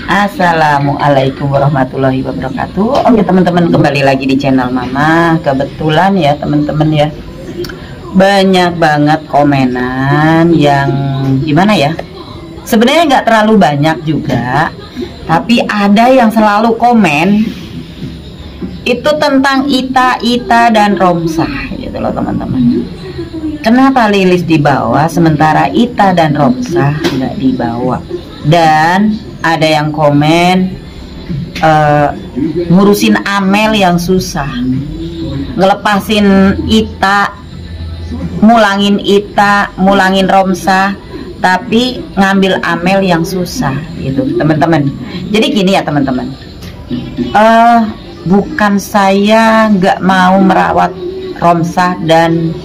Assalamualaikum warahmatullahi wabarakatuh. Oke teman-teman, kembali lagi di channel Mama. Kebetulan ya teman-teman ya, banyak banget komenan yang gimana ya, sebenarnya nggak terlalu banyak juga, tapi ada yang selalu komen itu tentang Ita dan Romsah gitu loh teman-teman. Kenapa Lilis dibawa sementara Ita dan Romsah nggak dibawa? Dan ada yang komen ngurusin Amel yang susah, ngelepasin Ita, mulangin Romsah, tapi ngambil Amel yang susah gitu teman-teman. Jadi gini ya teman-teman, bukan saya nggak mau merawat Romsah dan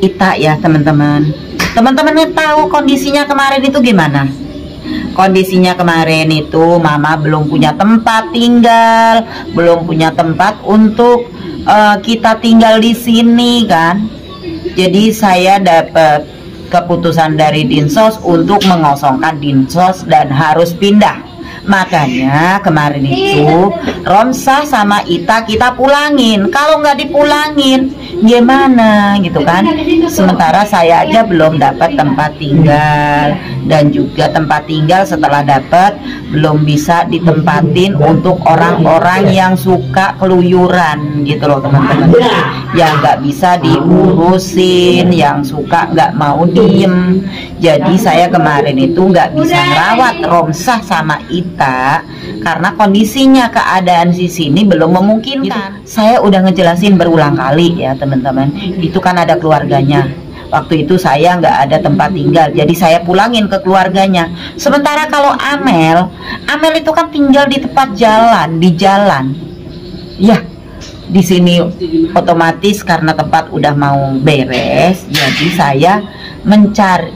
Ita ya teman-teman. Teman-teman tahu kondisinya kemarin itu gimana? Kondisinya kemarin itu Mama belum punya tempat tinggal, belum punya tempat untuk kita tinggal di sini kan. Jadi saya dapat keputusan dari Dinsos untuk mengosongkan Dinsos dan harus pindah. Makanya kemarin itu Romsah sama Ita kita pulangin. Kalau nggak dipulangin gimana gitu kan. Sementara saya aja belum dapat tempat tinggal, dan juga tempat tinggal setelah dapat belum bisa ditempatin untuk orang-orang yang suka keluyuran gitu loh teman-teman, yang nggak bisa diurusin, yang suka nggak mau diem. Jadi saya kemarin itu nggak bisa merawat Romsah sama Ita karena kondisinya, keadaan di sini belum memungkinkan. Saya udah ngejelasin berulang kali ya teman-teman, itu kan ada keluarganya. Waktu itu saya nggak ada tempat tinggal, jadi saya pulangin ke keluarganya. Sementara kalau Amel itu kan tinggal di tempat jalan, di jalan. Ya, di sini otomatis karena tempat udah mau beres, jadi saya mencari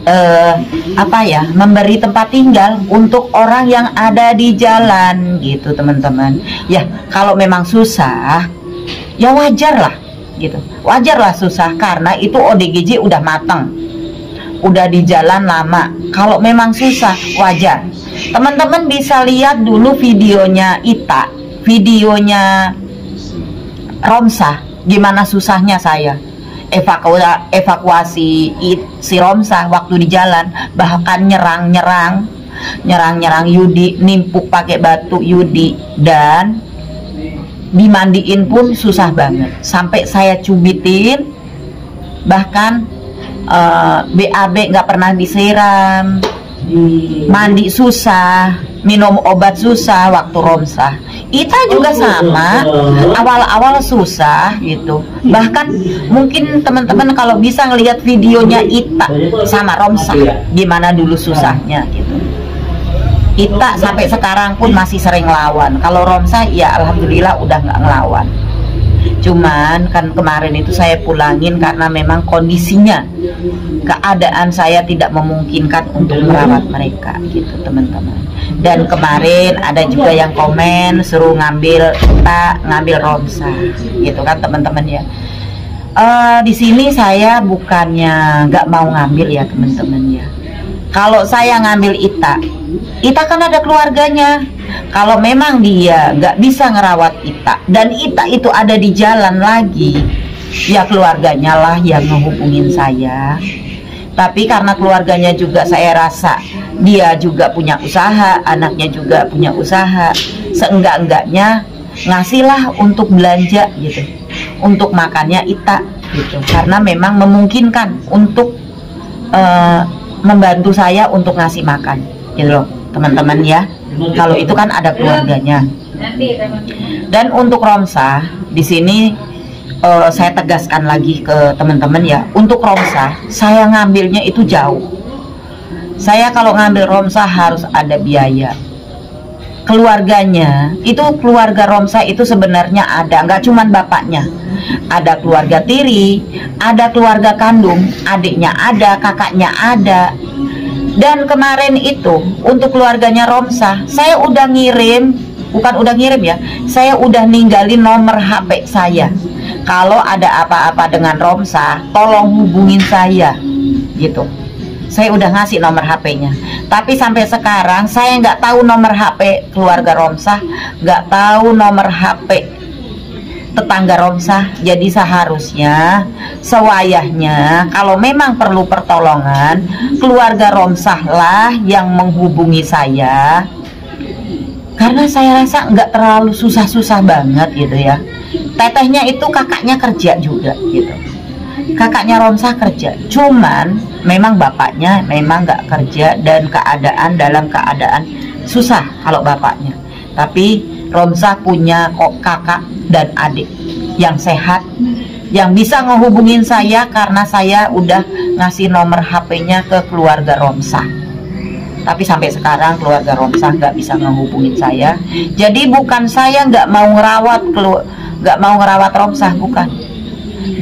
memberi tempat tinggal untuk orang yang ada di jalan gitu teman-teman. Ya kalau memang susah ya wajar lah gitu, wajar lah susah karena itu ODGJ udah matang, udah di jalan lama. Kalau memang susah wajar. Teman-teman bisa lihat dulu videonya Ita, videonya Romsah, gimana susahnya saya evakuasi si Romsah waktu di jalan, bahkan nyerang Yudi, nimpuk pakai batu Yudi, dan dimandiin pun susah banget, sampai saya cubitin, bahkan BAB nggak pernah disiram, mandi susah, minum obat susah waktu Romsah. Ita juga sama, awal-awal susah gitu. Bahkan mungkin teman-teman kalau bisa ngelihat videonya Ita sama Romsah, gimana dulu susahnya gitu. Ita sampai sekarang pun masih sering lawan. Kalau Romsah ya alhamdulillah udah nggak ngelawan. Cuman kan kemarin itu saya pulangin karena memang kondisinya, keadaan saya tidak memungkinkan untuk merawat mereka gitu teman-teman. Dan kemarin ada juga yang komen suruh ngambil Ita, ngambil Romsah gitu kan teman-teman ya. Di sini saya bukannya nggak mau ngambil ya teman-teman ya. Kalau saya ngambil Ita kan ada keluarganya. Kalau memang dia nggak bisa ngerawat Ita dan Ita itu ada di jalan lagi, ya keluarganya lah yang menghubungin saya. Tapi karena keluarganya juga saya rasa dia juga punya usaha, anaknya juga punya usaha, seenggak-enggaknya ngasihlah untuk belanja gitu, untuk makannya Ita gitu, karena memang memungkinkan untuk membantu saya untuk ngasih makan gitu loh teman-teman ya. Kalau itu kan ada keluarganya. Dan untuk Romsah di sini saya tegaskan lagi ke teman-teman ya, untuk Romsah saya ngambilnya itu jauh. Saya kalau ngambil Romsah harus ada biaya. Keluarganya itu, keluarga Romsah itu sebenarnya ada, nggak cuman bapaknya, ada keluarga tiri, ada keluarga kandung, adiknya ada, kakaknya ada. Dan kemarin itu untuk keluarganya Romsah saya udah ngirim bukan udah ngirim ya, saya udah ninggalin nomor HP saya. Kalau ada apa-apa dengan Romsah, tolong hubungin saya gitu. Saya udah ngasih nomor HP-nya, tapi sampai sekarang saya nggak tahu nomor HP keluarga Romsah, nggak tahu nomor HP tetangga Romsah. Jadi seharusnya, sewayahnya, kalau memang perlu pertolongan, keluarga Romsah lah yang menghubungi saya, karena saya rasa nggak terlalu susah-susah banget gitu ya. Tetehnya itu kakaknya kerja juga gitu, kakaknya Romsah kerja, cuman memang bapaknya memang nggak kerja dan dalam keadaan susah kalau bapaknya. Tapi Romsah punya kok kakak dan adik yang sehat, yang bisa ngehubungin saya karena saya udah ngasih nomor HP-nya ke keluarga Romsah. Tapi sampai sekarang keluarga Romsah nggak bisa ngehubungin saya. Jadi bukan saya nggak mau ngerawat Romsah, bukan.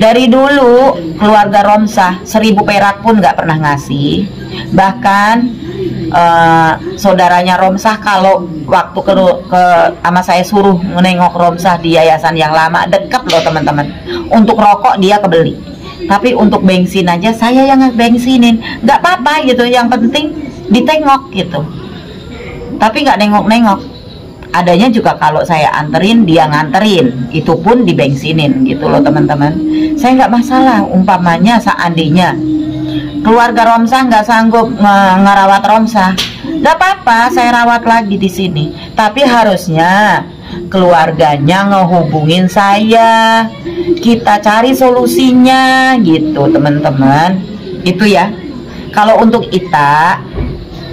Dari dulu keluarga Romsah 1000 perak pun nggak pernah ngasih. Bahkan saudaranya Romsah kalau waktu ke sama saya suruh menengok Romsah di yayasan yang lama, deket loh teman-teman, untuk rokok dia kebeli, tapi untuk bensin aja saya yang bensinin. Nggak apa-apa gitu, yang penting ditengok gitu, tapi nggak nengok-nengok. Adanya juga kalau saya anterin, dia nganterin, itu pun dibensinin gitu loh teman-teman. Saya nggak masalah. Umpamanya seandainya keluarga Romsah nggak sanggup ngerawat Romsah, nggak apa-apa, saya rawat lagi di sini. Tapi harusnya keluarganya ngehubungin saya, kita cari solusinya gitu teman-teman. Itu ya. Kalau untuk Ita,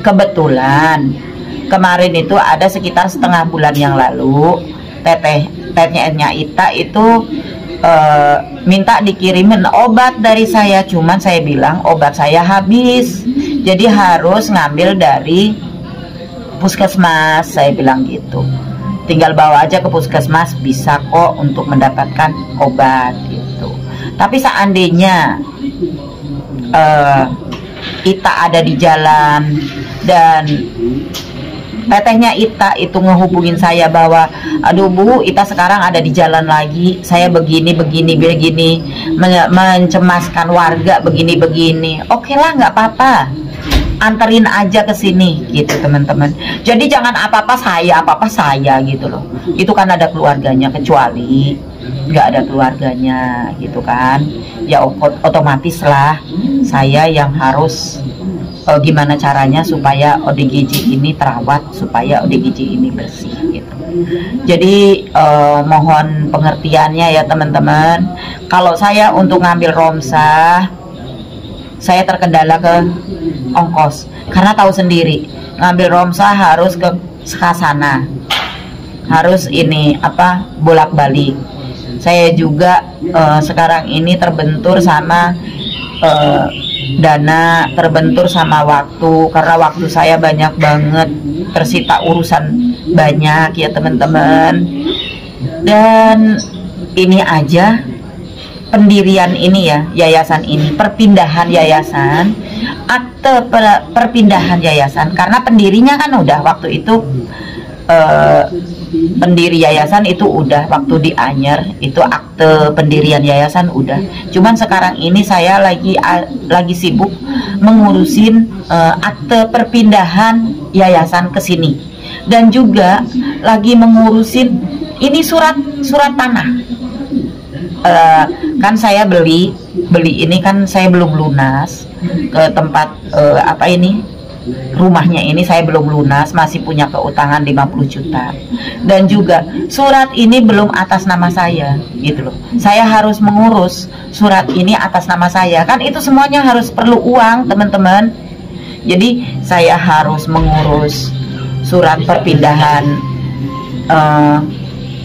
kebetulan kemarin itu ada sekitar setengah bulan yang lalu, tetehnya Ita itu minta dikirimin obat dari saya. Cuman saya bilang obat saya habis, jadi harus ngambil dari puskesmas. Saya bilang gitu, tinggal bawa aja ke puskesmas, bisa kok untuk mendapatkan obat gitu. Tapi seandainya Ita ada di jalan dan tetehnya Ita itu ngehubungin saya bahwa, aduh Bu, Ita sekarang ada di jalan lagi, saya begini mencemaskan warga begini. Oke lah, nggak apa-apa, anterin aja ke sini gitu teman-teman. Jadi jangan apa-apa saya gitu loh. Itu kan ada keluarganya, kecuali nggak ada keluarganya gitu kan, ya otomatis lah saya yang harus gimana caranya supaya ODGJ ini terawat, supaya ODGJ ini bersih gitu. Jadi mohon pengertiannya ya teman-teman. Kalau saya untuk ngambil Romsah, saya terkendala ke ongkos, karena tahu sendiri ngambil Romsah harus ke sana, harus ini apa, bolak-balik. Saya juga sekarang ini terbentur sama dana, terbentur sama waktu, karena waktu saya banyak banget, tersita urusan banyak ya teman-teman. Dan ini aja pendirian ini ya, yayasan ini, perpindahan yayasan, akte perpindahan yayasan, karena pendirinya kan udah waktu itu pendiri yayasan itu udah waktu di Anyer, itu akte pendirian yayasan udah. Cuman sekarang ini saya lagi sibuk mengurusin akte perpindahan yayasan ke sini, dan juga lagi mengurusin ini surat tanah. Kan saya beli ini kan saya belum lunas ke tempat apa ini, rumahnya ini saya belum lunas, masih punya keutangan 50 juta. Dan juga surat ini belum atas nama saya gitu loh. Saya harus mengurus surat ini atas nama saya, kan itu semuanya harus perlu uang teman-teman. Jadi saya harus mengurus surat perpindahan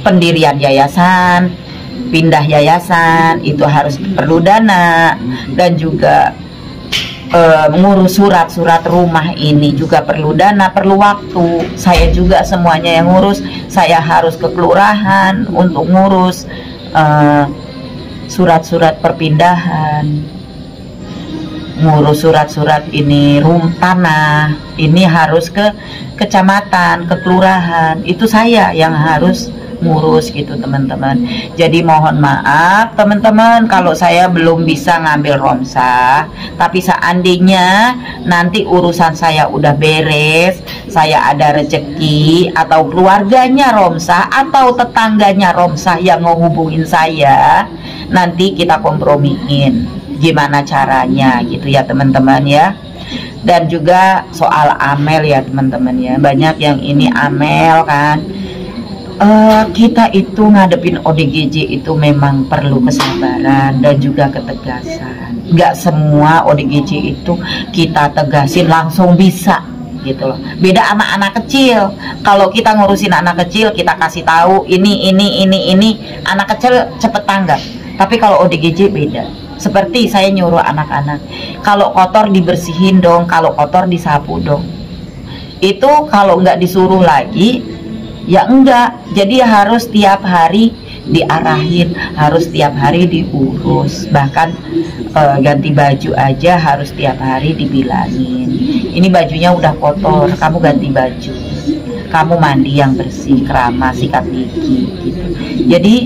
pendirian yayasan, pindah yayasan, itu harus perlu dana. Dan juga mengurus surat rumah ini juga perlu dana, perlu waktu. Saya juga semuanya yang ngurus. Saya harus ke kelurahan untuk ngurus surat-surat perpindahan, ngurus surat-surat ini tanah, ini harus ke kecamatan, ke kelurahan, itu saya yang harus ngurus gitu teman-teman. Jadi mohon maaf teman-teman kalau saya belum bisa ngambil romsah, tapi seandainya nanti urusan saya udah beres, saya ada rezeki atau keluarganya romsah atau tetangganya romsah yang ngehubungin saya, nanti kita kompromiin gimana caranya gitu ya teman-teman ya. Dan juga soal amel ya teman-teman ya, banyak yang ini amel kan. Kita itu ngadepin ODGJ itu memang perlu kesabaran dan juga ketegasan. Nggak semua ODGJ itu kita tegasin langsung bisa gitu loh. Beda sama anak kecil. Kalau kita ngurusin anak kecil, kita kasih tahu ini, anak kecil cepet tanggap. Tapi kalau ODGJ beda. Seperti saya nyuruh anak-anak, kalau kotor dibersihin dong, kalau kotor disapu dong. Itu kalau nggak disuruh lagi, ya enggak. Jadi harus tiap hari diarahin, harus tiap hari diurus. Bahkan ganti baju aja harus tiap hari dibilangin. Ini bajunya udah kotor, kamu ganti baju. Kamu mandi yang bersih, keramas, sikat gigi gitu. Jadi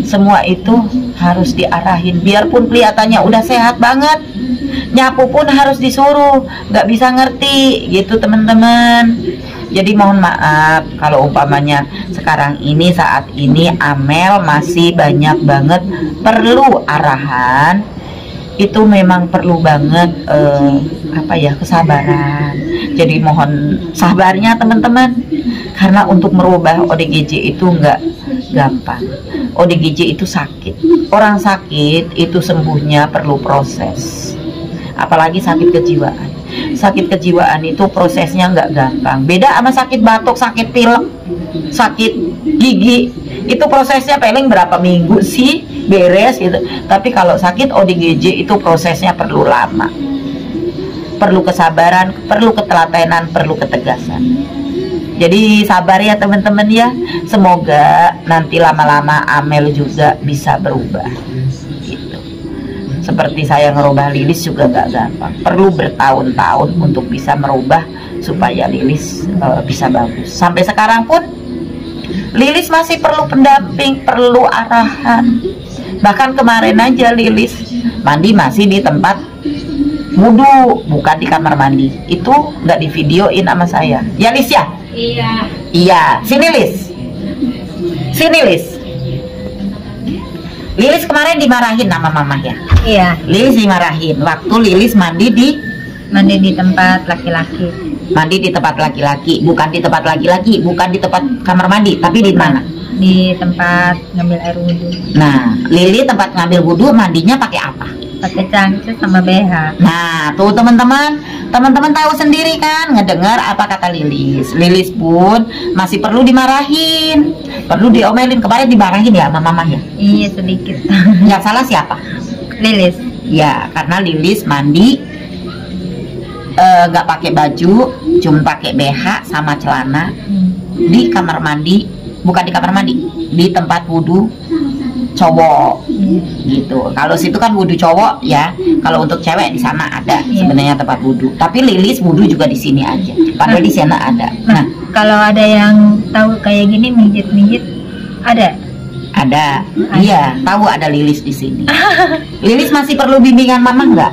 semua itu harus diarahin. Biarpun kelihatannya udah sehat banget, nyapu pun harus disuruh, nggak bisa ngerti gitu teman-teman. Jadi mohon maaf kalau umpamanya sekarang ini, saat ini amel masih banyak banget perlu arahan. Itu memang perlu banget kesabaran. Jadi mohon sabarnya teman-teman, karena untuk merubah ODGJ itu nggak gampang. ODGJ itu sakit. Orang sakit itu sembuhnya perlu proses. Apalagi sakit kejiwaan. Sakit kejiwaan itu prosesnya nggak gampang. Beda sama sakit batuk, sakit pilek, sakit gigi. Itu prosesnya paling berapa minggu sih beres gitu. Tapi kalau sakit ODGJ itu prosesnya perlu lama. Perlu kesabaran, perlu ketelatenan, perlu ketegasan. Jadi sabar ya teman-teman ya. Semoga nanti lama-lama amel juga bisa berubah gitu. Seperti saya ngerubah Lilis juga gak gampang. Perlu bertahun-tahun untuk bisa merubah supaya Lilis bisa bagus. Sampai sekarang pun Lilis masih perlu pendamping, perlu arahan. Bahkan kemarin aja Lilis mandi masih di tempat wudhu, bukan di kamar mandi. Itu nggak di videoin sama saya. Ya Lis ya? Iya. Iya. Sini Lis. Sini Lis. Lilis kemarin dimarahin sama mama ya? Iya. Lilis dimarahin waktu Lilis mandi di tempat laki-laki. Mandi di tempat laki-laki, bukan di tempat laki-laki, bukan di tempat kamar mandi, tapi di mana? Di tempat ngambil air wudhu. Nah, Lili tempat ngambil wudhu mandinya pakai apa? Pakai cangcut sama BH. Nah, tuh teman-teman tahu sendiri kan, ngedengar apa kata Lilis. Lilis pun masih perlu dimarahin, perlu diomelin. Kemarin dimarahin ya sama mama ya? Iya sedikit. Yang salah siapa? Lilis. Ya, karena Lilis mandi nggak pakai baju, cuma pakai BH sama celana di kamar mandi, bukan di kamar mandi, di tempat wudhu cowok gitu. Kalau situ kan wudhu cowok ya, kalau untuk cewek di sana ada sebenarnya tempat wudhu. Tapi Lilis wudhu juga di sini aja, padahal di sana ada. Nah, kalau ada yang tahu kayak gini mijit-mijit ada. Ada. Iya, tahu ada Lilis di sini. Lilis masih perlu bimbingan mama nggak?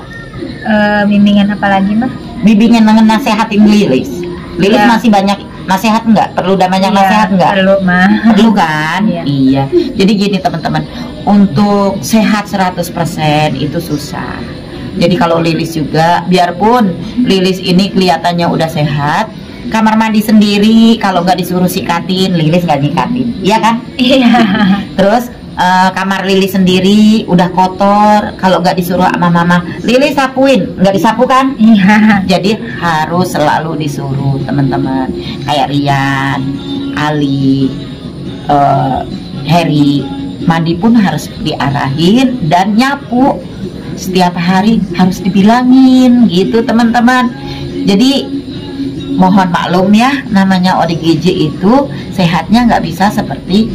Bimbingan apa lagi mah? Bimbingan nasehatin Lilis. Lilis Ya. masih banyak nasihat nggak? Perlu banyak nasihat nggak? Perlu mah. Perlu kan? Iya. Iya. Jadi gini teman-teman, untuk sehat 100% itu susah. Jadi kalau Lilis juga, biarpun Lilis ini kelihatannya udah sehat, kamar mandi sendiri kalau nggak disuruh sikatin, Lilis nggak nyikatin, iya kan? Iya. Terus kamar Lilis sendiri udah kotor, kalau nggak disuruh sama mama, Lilis sapuin, nggak disapu kan? Iya. Jadi harus selalu disuruh teman-teman. Kayak Rian, Ali, Harry, mandi pun harus diarahin, dan nyapu setiap hari harus dibilangin gitu teman-teman. Jadi mohon maklum ya, namanya ODGJ itu sehatnya nggak bisa seperti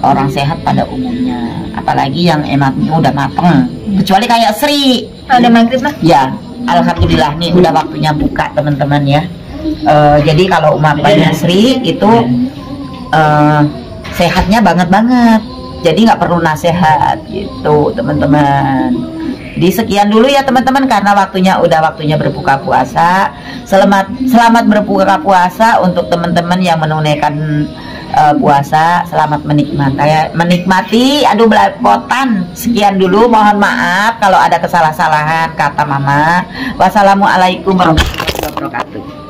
orang sehat pada umumnya, apalagi yang emaknya udah mateng, kecuali kayak Sri. Ada maghrib mah? Ya, alhamdulillah nih udah waktunya buka teman-teman ya. Jadi kalau umpamanya Sri itu sehatnya banget, jadi nggak perlu nasihat gitu teman-teman. Di sekian dulu ya teman-teman, karena udah waktunya berbuka puasa. Selamat berbuka puasa untuk teman-teman yang menunaikan puasa. Selamat menikmati. Aduh belepotan. Sekian dulu, mohon maaf kalau ada kesalahan kata mama. Wassalamualaikum warahmatullahi wabarakatuh.